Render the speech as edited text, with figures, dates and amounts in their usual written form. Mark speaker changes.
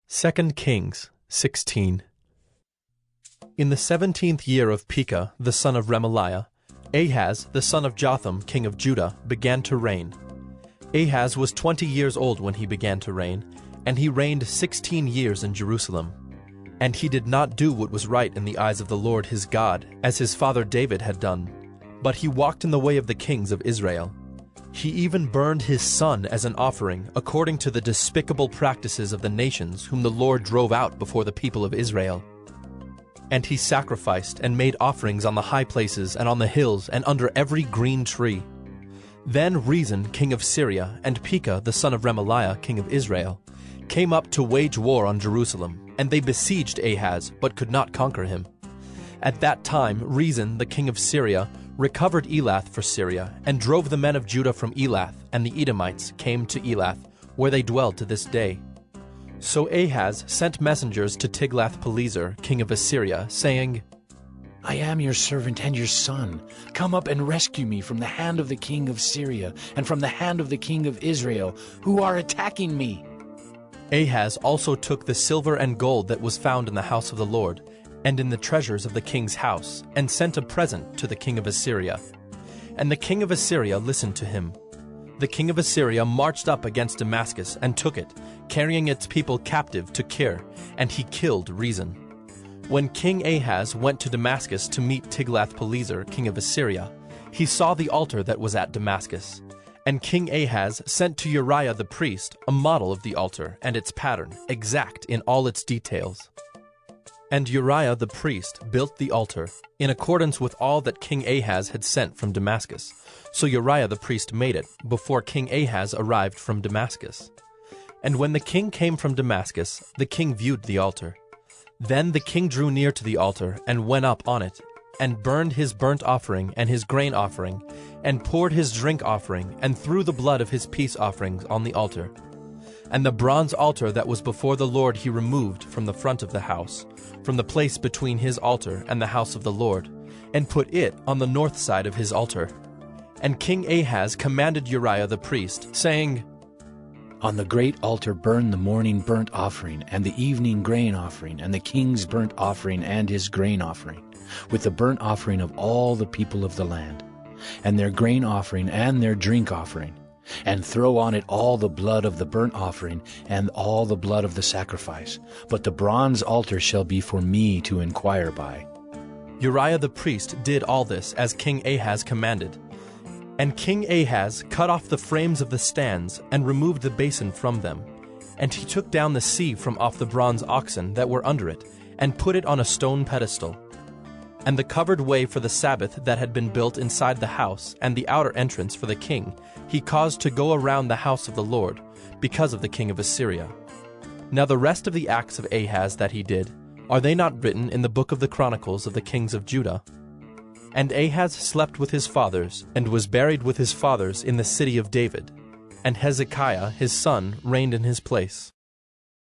Speaker 1: 2 Kings 16. In the 17th year of Pekah the son of Remaliah, Ahaz the son of Jotham king of Judah began to reign. Ahaz was 20 years old when he began to reign, and he reigned 16 years in Jerusalem. And he did not do what was right in the eyes of the Lord his God, as his father David had done, but he walked in the way of the kings of Israel. He even burned his son as an offering, according to the despicable practices of the nations whom the Lord drove out before the people of Israel. And he sacrificed and made offerings on the high places and on the hills and under every green tree. Then Rezin king of Syria and Pekah the son of Remaliah king of Israel came up to wage war on Jerusalem, and they besieged Ahaz, but could not conquer him. At that time Rezin the king of Syria recovered Elath for Syria, and drove the men of Judah from Elath, and the Edomites came to Elath, where they dwell to this day. So Ahaz sent messengers to Tiglath-Pileser king of Assyria, saying,
Speaker 2: I am your servant and your son. Come up and rescue me from the hand of the king of Syria and from the hand of the king of Israel, who are attacking me.
Speaker 1: Ahaz also took the silver and gold that was found in the house of the Lord, and in the treasures of the king's house, and sent a present to the king of Assyria. And the king of Assyria listened to him. The king of Assyria marched up against Damascus and took it, carrying its people captive to Kir, and he killed Rezin. When King Ahaz went to Damascus to meet Tiglath-Pileser king of Assyria, he saw the altar that was at Damascus. And King Ahaz sent to Uriah the priest a model of the altar and its pattern, exact in all its details. And Uriah the priest built the altar, in accordance with all that King Ahaz had sent from Damascus. So Uriah the priest made it, before King Ahaz arrived from Damascus. And when the king came from Damascus, the king viewed the altar. Then the king drew near to the altar, and went up on it, and burned his burnt offering and his grain offering, and poured his drink offering, and threw the blood of his peace offerings on the altar. And the bronze altar that was before the Lord he removed from the front of the house, from the place between his altar and the house of the Lord, and put it on the north side of his altar. And King Ahaz commanded Uriah the priest, saying,
Speaker 2: On the great altar burn the morning burnt offering, and the evening grain offering, and the king's burnt offering and his grain offering, with the burnt offering of all the people of the land, and their grain offering and their drink offering. And throw on it all the blood of the burnt offering and all the blood of the sacrifice. But the bronze altar shall be for me to inquire by.
Speaker 1: Uriah the priest did all this as King Ahaz commanded. And King Ahaz cut off the frames of the stands and removed the basin from them. And he took down the sea from off the bronze oxen that were under it, and put it on a stone pedestal. And the covered way for the Sabbath that had been built inside the house, and the outer entrance for the king, he caused to go around the house of the Lord, because of the king of Assyria. Now the rest of the acts of Ahaz that he did, are they not written in the book of the Chronicles of the kings of Judah? And Ahaz slept with his fathers, and was buried with his fathers in the city of David. And Hezekiah his son reigned in his place.